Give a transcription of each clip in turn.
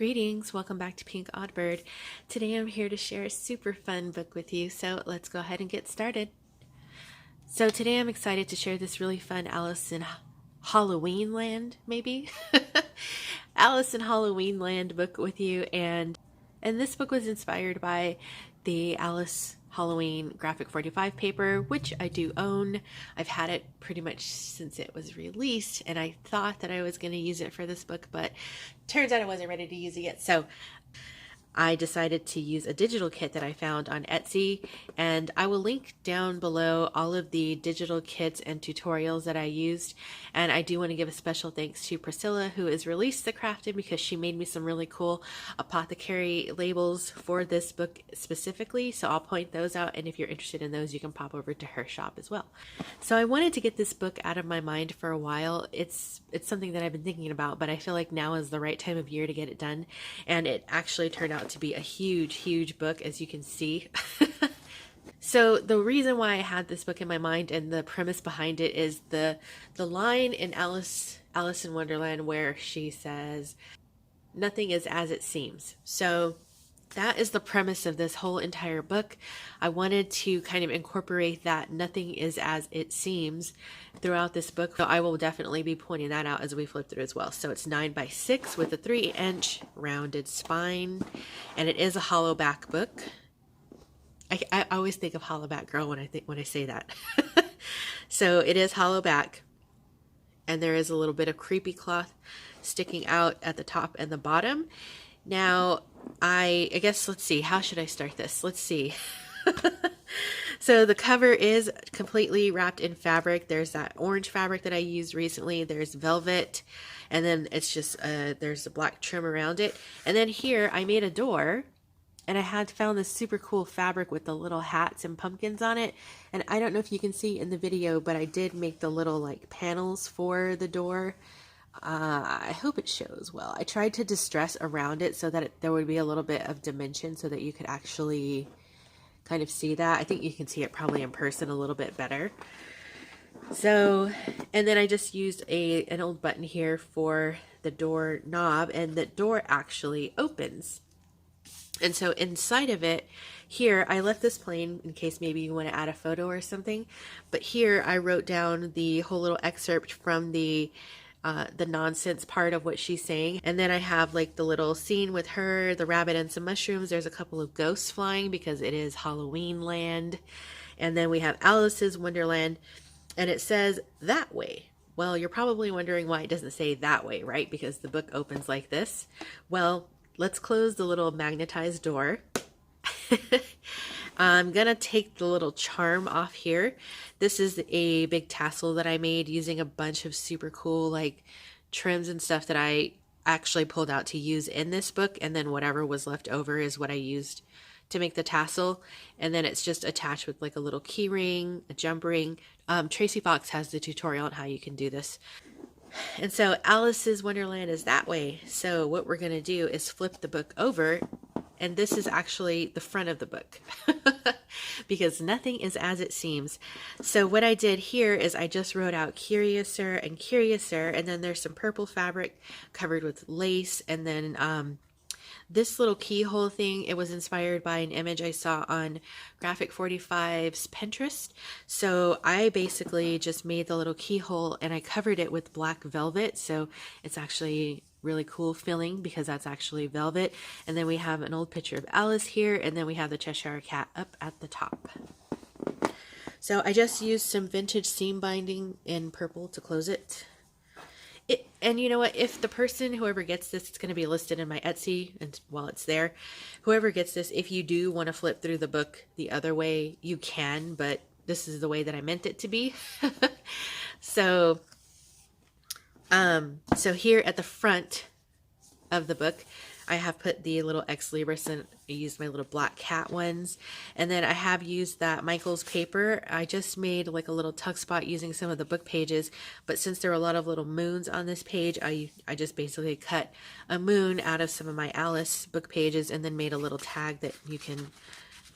Greetings, welcome back to PinkOddBird. Today I'm here to share a super fun book with you, so let's go ahead and get started. So today I'm excited to share this really fun Alice in Halloweenland, maybe? Alice in Halloweenland book with you, and this book was inspired by the Alice Halloween Graphic 45 paper, which I do own. I've had it pretty much since it was released, and I thought that I was going to use it for this book, but turns out I wasn't ready to use it yet. So I decided to use a digital kit that I found on Etsy, and I will link down below all of the digital kits and tutorials that I used. And I do want to give a special thanks to Priscilla, who is ReleasetheCraftin, because she made me some really cool apothecary labels for this book specifically, so I'll point those out, and if you're interested in those, you can pop over to her shop as well. So I wanted to get this book out of my mind for a while. It's something that I've been thinking about, but I feel like now is the right time of year to get it done, and it actually turned out to be a huge book, as you can see. So the reason why I had this book in my mind and the premise behind it is the line in Alice in Wonderland where she says, "Nothing is as it seems." So that is the premise of this whole entire book. I wanted to kind of incorporate that nothing is as it seems throughout this book. So I will definitely be pointing that out as we flip through as well. So it's 9x6 with a 3-inch rounded spine, and it is a hollow back book. I always think of hollow back girl when I say that. So it is hollow back, and there is a little bit of creepy cloth sticking out at the top and the bottom. Now, I guess, let's see, how should I start this? Let's see. So the cover is completely wrapped in fabric. There's that orange fabric that I used recently. There's velvet, and then it's just, there's a black trim around it. And then here I made a door, and I had found this super cool fabric with the little hats and pumpkins on it. And I don't know if you can see in the video, but I did make the little like panels for the door. I hope it shows well. I tried to distress around it so that there would be a little bit of dimension so that you could actually kind of see that. I think you can see it probably in person a little bit better. So, and then I just used an old button here for the door knob, and the door actually opens. And so inside of it, here, I left this plain in case maybe you want to add a photo or something. But here I wrote down the whole little excerpt from the nonsense part of what she's saying. And then I have like the little scene with her, the rabbit, and some mushrooms. There's a couple of ghosts flying because it is Halloweenland. And then we have Alice's Wonderland, and it says "that way." Well, you're probably wondering why it doesn't say "that way," right? Because the book opens like this. Well, let's close the little magnetized door. I'm gonna take the little charm off here. This is a big tassel that I made using a bunch of super cool like trims and stuff that I actually pulled out to use in this book, and then whatever was left over is what I used to make the tassel. And then it's just attached with like a little key ring, a jump ring. Tracy Fox has the tutorial on how you can do this. And so Alice's Wonderland is that way. So what we're going to do is flip the book over, and this is actually the front of the book because nothing is as it seems. So what I did here is I just wrote out Curiouser and Curiouser, and then there's some purple fabric covered with lace, and then this little keyhole thing, it was inspired by an image I saw on Graphic 45's Pinterest. So I basically just made the little keyhole and I covered it with black velvet. So it's actually really cool feeling because that's actually velvet. And then we have an old picture of Alice here, and then we have the Cheshire Cat up at the top. So I just used some vintage seam binding in purple to close it. And you know what, if the person, whoever gets this, it's going to be listed in my Etsy, and while it's there, whoever gets this, if you do want to flip through the book the other way, you can, but this is the way that I meant it to be. So here at the front of the book, I have put the little ex libris, and I used my little black cat ones. And then I have used that Michael's paper. I just made like a little tuck spot using some of the book pages. But since there are a lot of little moons on this page, I just basically cut a moon out of some of my Alice book pages and then made a little tag that you can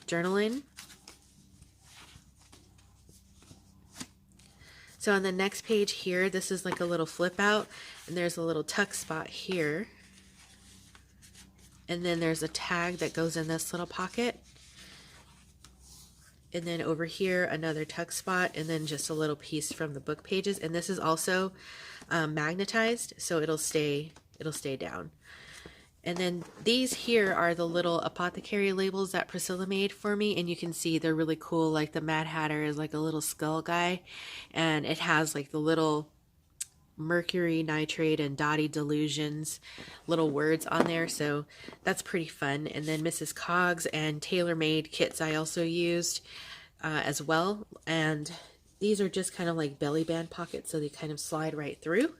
journal in. So on the next page here, this is like a little flip out, and there's a little tuck spot here. And then there's a tag that goes in this little pocket. And then over here, another tuck spot, and then just a little piece from the book pages. And this is also magnetized, so it'll stay down. And then these here are the little apothecary labels that Priscilla made for me, and you can see they're really cool. Like the Mad Hatter is like a little skull guy, and it has like the little mercury, nitrate, and dotty delusions little words on there, so that's pretty fun. And then Mrs. Coggs and TaylorMade kits I also used as well, and these are just kind of like belly band pockets, so they kind of slide right through.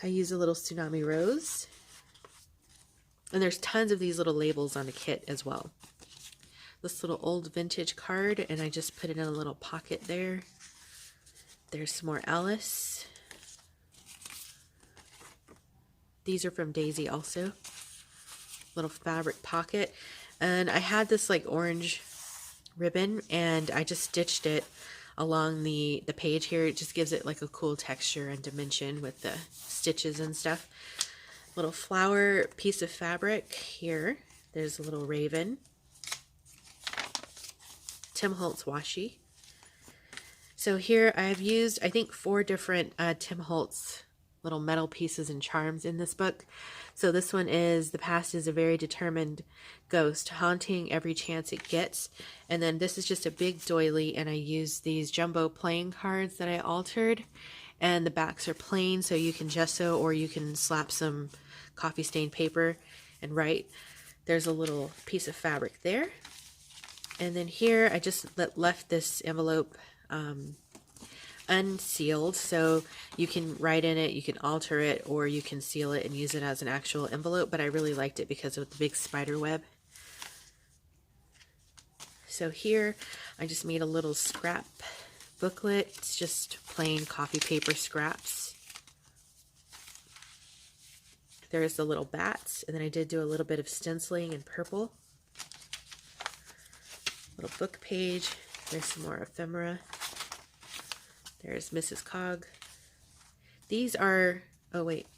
I use a little Tsunami Rose, and there's tons of these little labels on the kit as well. This little old vintage card, and I just put it in a little pocket there. There's some more Alice. These are from Daisy also. Little fabric pocket. And I had this like orange ribbon, and I just stitched it along the page here. It just gives it like a cool texture and dimension with the stitches and stuff. Little flower piece of fabric here. There's a little raven. Tim Holtz washi. So here I've used, I think, 4 different Tim Holtz little metal pieces and charms in this book. So this one is, the past is a very determined ghost, haunting every chance it gets. And then this is just a big doily, and I used these jumbo playing cards that I altered. And the backs are plain, so you can gesso or you can slap some coffee stained paper and write. There's a little piece of fabric there. And then here I just left this envelope unsealed, so you can write in it, you can alter it, or you can seal it and use it as an actual envelope, but I really liked it because of the big spider web. So here I just made a little scrap booklet. It's just plain coffee paper scraps. There's the little bats, and then I did do a little bit of stenciling in purple. Little book page. There's some more ephemera. There's Mrs. Cog. These are, oh wait.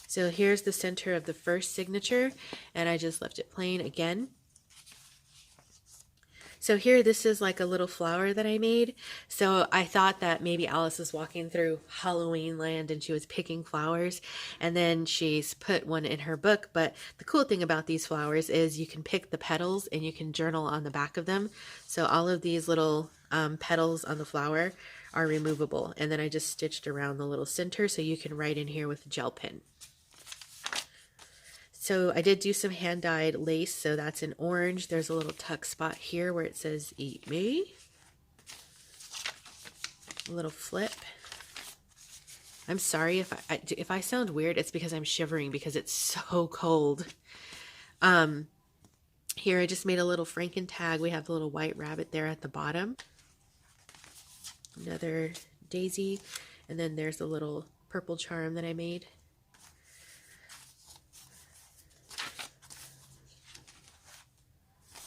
So here's the center of the first signature, and I just left it plain again. So here, this is like a little flower that I made. So I thought that maybe Alice was walking through Halloweenland and she was picking flowers, and then she's put one in her book. But the cool thing about these flowers is you can pick the petals and you can journal on the back of them. So all of these little petals on the flower are removable. And then I just stitched around the little center so you can write in here with a gel pen. So I did do some hand-dyed lace, so that's in orange. There's a little tuck spot here where it says "Eat Me." A little flip. I'm sorry if I sound weird. It's because I'm shivering because it's so cold. Here I just made a little Franken tag. We have the little white rabbit there at the bottom. Another daisy, and then there's a little purple charm that I made.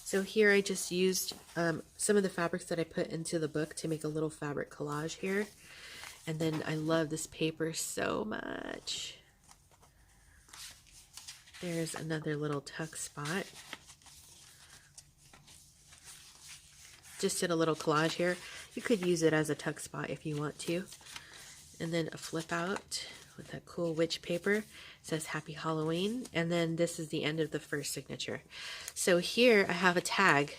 So here I just used some of the fabrics that I put into the book to make a little fabric collage here. And then I love this paper so much. There's another little tuck spot. Just did a little collage here. You could use it as a tuck spot if you want to. And then a flip out with that cool witch paper. It says Happy Halloween. And then this is the end of the first signature. So here I have a tag.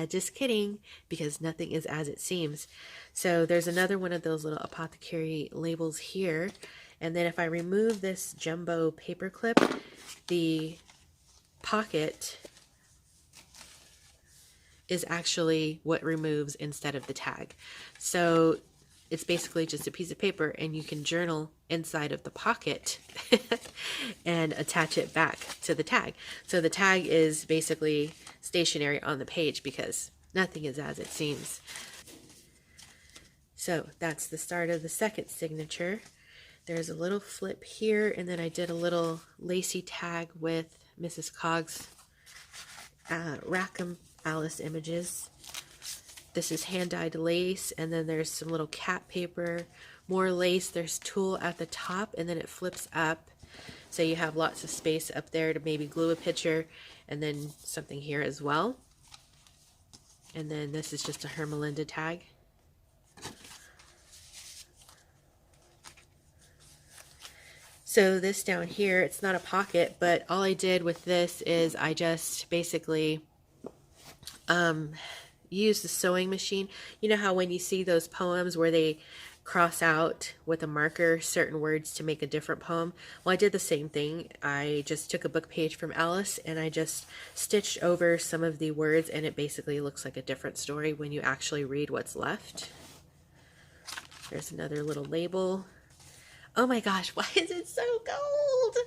Just kidding, because nothing is as it seems. So there's another one of those little apothecary labels here. And then if I remove this jumbo paper clip, the pocket is actually what removes instead of the tag. So it's basically just a piece of paper, and you can journal inside of the pocket and attach it back to the tag. So the tag is basically stationary on the page because nothing is as it seems. So that's the start of the second signature. There's a little flip here, and then I did a little lacy tag with Mrs. Cog's Rackham Alice images. This is hand-dyed lace, and then there's some little cat paper, more lace. There's tulle at the top, and then it flips up. So you have lots of space up there to maybe glue a picture, and then something here as well. And then this is just a Hermelinda tag. So this down here, it's not a pocket, but all I did with this is I just basically used the sewing machine. You know how when you see those poems where they cross out with a marker certain words to make a different poem? Well, I did the same thing. I just took a book page from Alice and I just stitched over some of the words, and it basically looks like a different story when you actually read what's left. There's another little label. Oh my gosh, why is it so cold?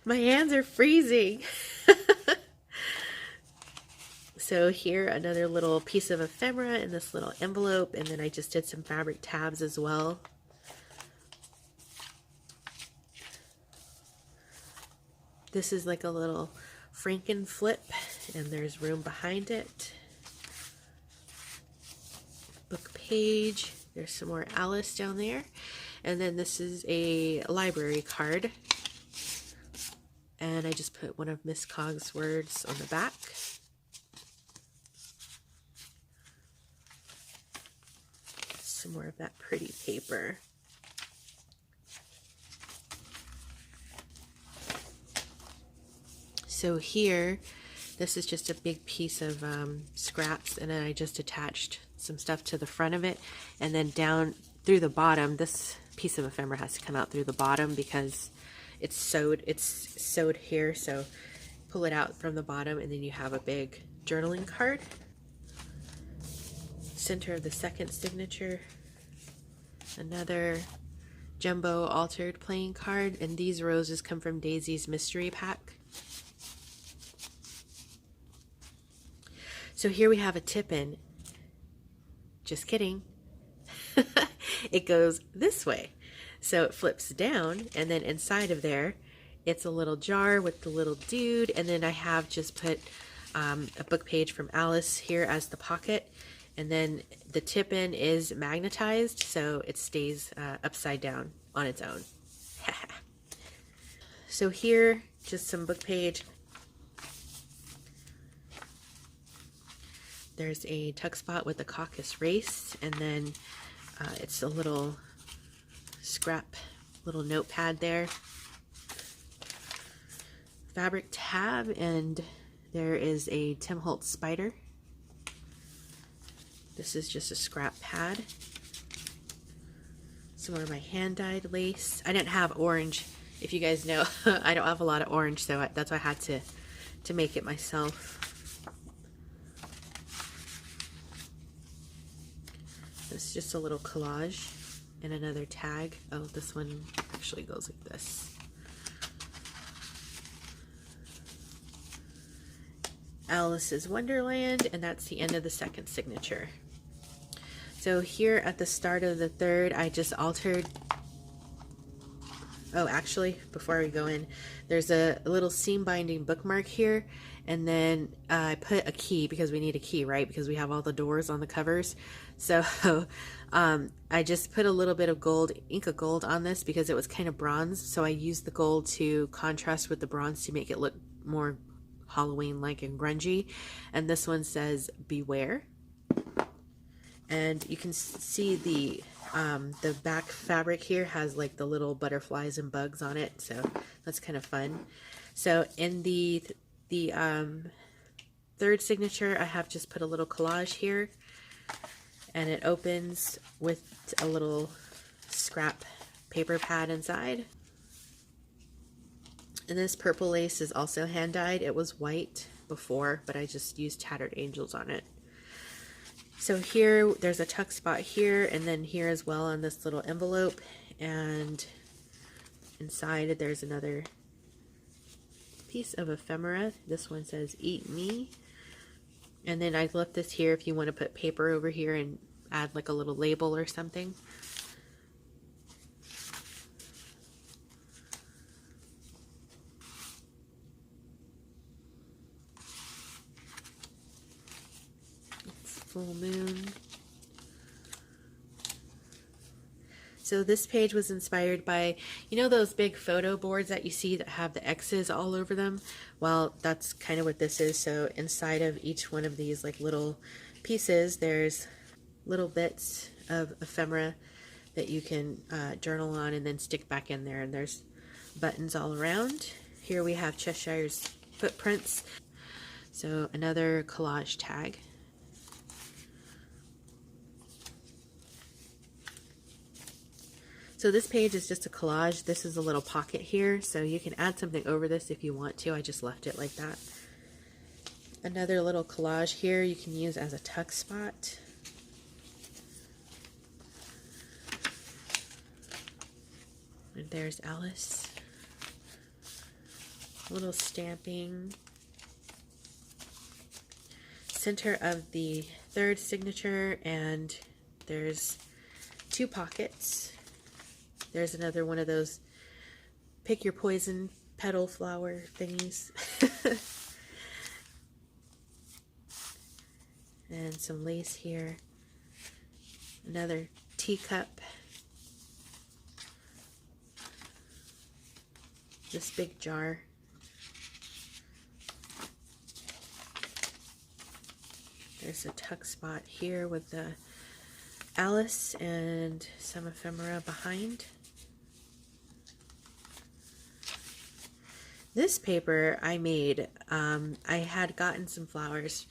My hands are freezing. So here, another little piece of ephemera in this little envelope, and then I just did some fabric tabs as well. This is like a little Franken flip, and there's room behind it. Book page, there's some more Alice down there. And then this is a library card. And I just put one of Miss Cog's words on the back. Some more of that pretty paper. So here, this is just a big piece of scraps, and then I just attached some stuff to the front of it, and then down through the bottom, this piece of ephemera has to come out through the bottom because it's sewed here, so pull it out from the bottom, and then you have a big journaling card. Center of the second signature, another jumbo altered playing card, and these roses come from Daisy's mystery pack. So here we have a tip-in. Just kidding. It goes this way. So it flips down, and then inside of there, it's a little jar with the little dude, and then I have just put a book page from Alice here as the pocket, and then the tip-in is magnetized, so it stays upside down on its own. So here, just some book page. There's a tuck spot with the caucus race, and then it's a little scrap, little notepad there. Fabric tab, and there is a Tim Holtz spider. This is just a scrap pad. Some more of my hand-dyed lace. I didn't have orange. If you guys know, I don't have a lot of orange, so that's why I had to make it myself. This is just a little collage and another tag. Oh, this one actually goes like this. Alice's Wonderland, and that's the end of the second signature. So here at the start of the third, I just altered. Oh, actually, before we go in, there's a little seam binding bookmark here, and then I put a key because we need a key, right? Because we have all the doors on the covers. So I just put a little bit of gold, Inca gold on this because it was kind of bronze. So I used the gold to contrast with the bronze to make it look more Halloween-like and grungy. And this one says beware. And you can see the back fabric here has like the little butterflies and bugs on it, so that's kind of fun. So in the third signature, I have just put a little collage here, and it opens with a little scrap paper pad inside. And this purple lace is also hand dyed. It was white before, but I just used Tattered Angels on it. So here, there's a tuck spot here, and then here as well on this little envelope, and inside there's another piece of ephemera. This one says "Eat Me," and then I left this here if you want to put paper over here and add like a little label or something. full moon. So this page was inspired by, you know, those big photo boards that you see that have the X's all over them? Well, that's kind of what this is. So inside of each one of these like little pieces, there's little bits of ephemera that you can journal on and then stick back in there. And there's buttons all around. Here we have Cheshire's footprints. So another collage tag. So this page is just a collage. This is a little pocket here, so you can add something over this if you want to. I just left it like that. Another little collage here you can use as a tuck spot. And there's Alice. Little stamping. Center of the third signature, and there's 2 pockets. There's another one of those pick your poison petal flower thingies. And some lace here. Another teacup. This big jar. There's a tuck spot here with the Alice and some ephemera behind. This paper I made, I had gotten some flowers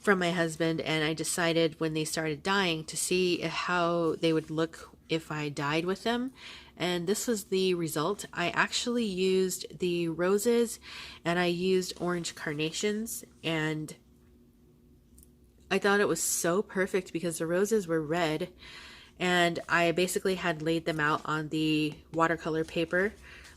from my husband, and I decided when they started dying to see how they would look if I dyed with them, and this was the result. I actually used the roses and I used orange carnations, and I thought it was so perfect because the roses were red, and I basically had laid them out on the watercolor paper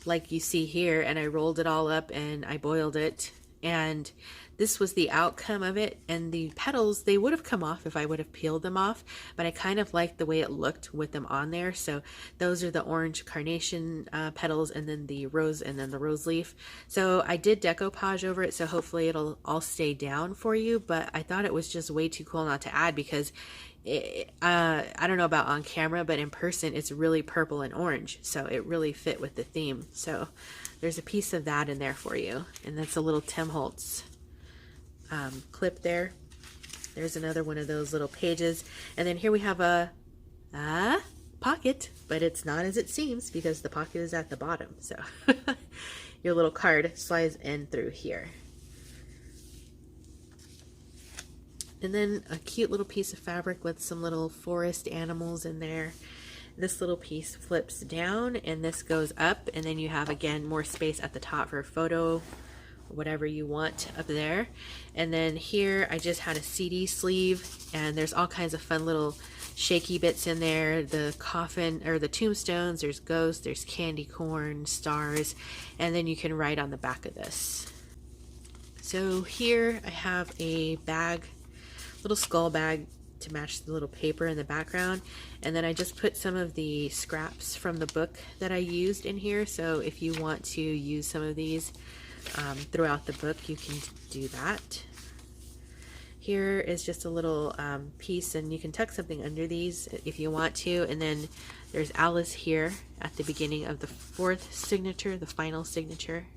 like you see here, and I rolled it all up and I boiled it, and this was the outcome of it. And the petals, they would have come off if I would have peeled them off, but I kind of liked the way it looked with them on there. So those are the orange carnation petals, and then the rose, and then the rose leaf. So I did decoupage over it, so hopefully it'll all stay down for you, but I thought it was just way too cool not to add because I don't know about on camera, but in person it's really purple and orange, so it really fit with the theme. So there's a piece of that in there for you, and that's a little Tim Holtz clip there. There's another one of those little pages, and then here we have a pocket, but it's not as it seems because the pocket is at the bottom, so your little card slides in through here. And then a cute little piece of fabric with some little forest animals in there. This little piece flips down and this goes up, and then you have again more space at the top for a photo or whatever you want up there. And then here I just had a CD sleeve, and there's all kinds of fun little shaky bits in there. The coffin or the tombstones, there's ghosts, there's candy corn, stars, and then you can write on the back of this. So here I have a bag, little skull bag to match the little paper in the background, and then I just put some of the scraps from the book that I used in here. So if you want to use some of these throughout the book, you can do that. Here is just a little piece, and you can tuck something under these if you want to. And then there's Alice here at the beginning of the 4th signature, the final signature.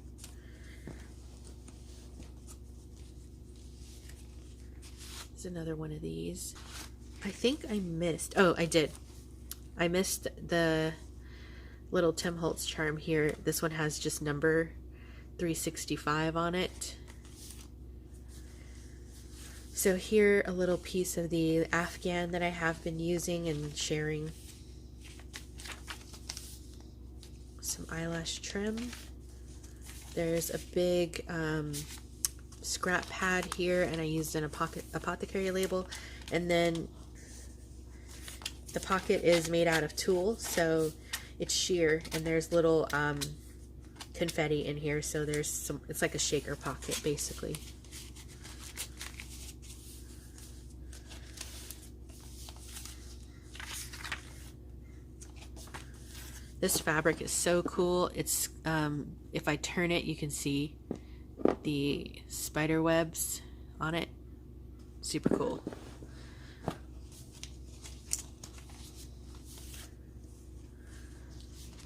Another one of these. I think I missed, oh I did, I missed the little Tim Holtz charm here. This one has just number 365 on it. So here a little piece of the Afghan that I have been using and sharing. Some eyelash trim. There's a big scrap pad here, and I used an apothecary label, and then the pocket is made out of tulle, so it's sheer, and there's little confetti in here, so there's some, it's like a shaker pocket basically. This fabric is so cool. It's if I turn it, you can see the spider webs on it. Super cool.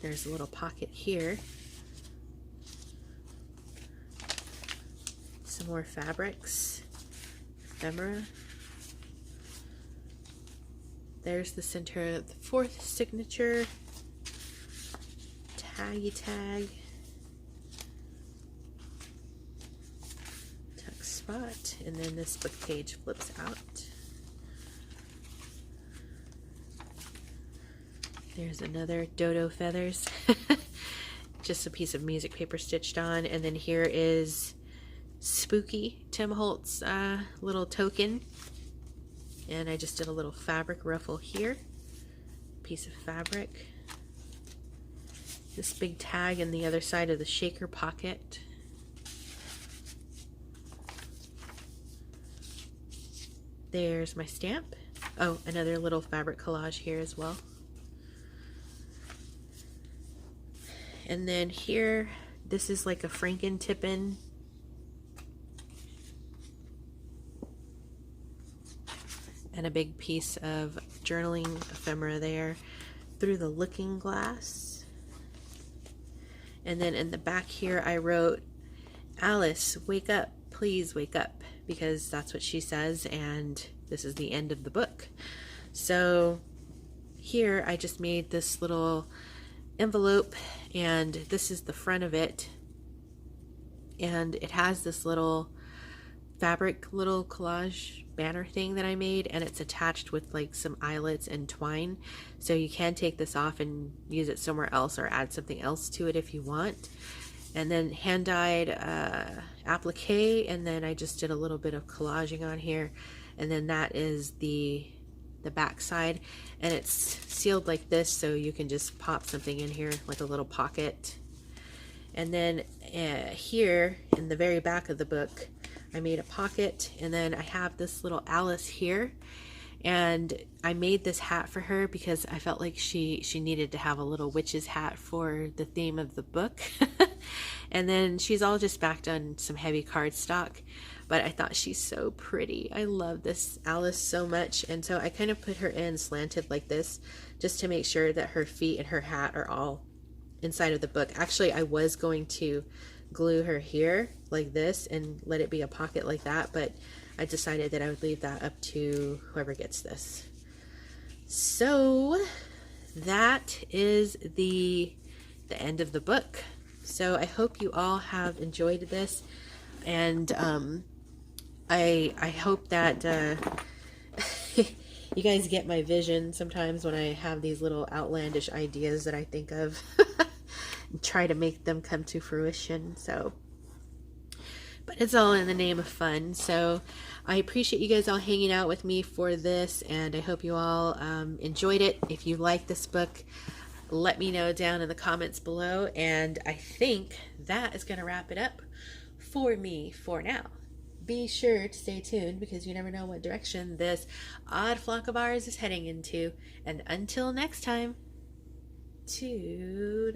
There's a little pocket here. Some more fabrics, ephemera. There's the center of the 4th signature. Taggy tag. Tuck spot. And then this book page flips out. There's another dodo feathers. Just a piece of music paper stitched on. And then here is Spooky, Tim Holt's little token. And I just did a little fabric ruffle here. Piece of fabric. This big tag in the other side of the shaker pocket. There's my stamp. Oh, another little fabric collage here as well. And then here, this is like a Franken-Tippin. And a big piece of journaling ephemera there through the looking glass. And then in the back here, I wrote, "Alice, wake up, please wake up," because that's what she says, and this is the end of the book. So here I just made this little envelope, and this is the front of it, and it has this little fabric little collage banner thing that I made, and it's attached with like some eyelets and twine, so you can take this off and use it somewhere else or add something else to it if you want. And then hand dyed applique, and then I just did a little bit of collaging on here, and then that is the back side, and it's sealed like this, so you can just pop something in here like a little pocket. And then here in the very back of the book, I made a pocket, and then I have this little Alice here, and I made this hat for her because I felt like she needed to have a little witch's hat for the theme of the book. And then she's all just backed on some heavy cardstock, but I thought she's so pretty. I love this Alice so much, and so I kind of put her in slanted like this just to make sure that her feet and her hat are all inside of the book. Actually, I was going to glue her here like this and let it be a pocket like that, but I decided that I would leave that up to whoever gets this. So that is the end of the book. So I hope you all have enjoyed this, and I hope that you guys get my vision sometimes when I have these little outlandish ideas that I think of and try to make them come to fruition. So, but it's all in the name of fun. So I appreciate you guys all hanging out with me for this, and I hope you all enjoyed it. If you like this book, let me know down in the comments below, and I think that is going to wrap it up for me for now. Be sure to stay tuned, because you never know what direction this odd flock of ours is heading into. And until next time, toodaloo.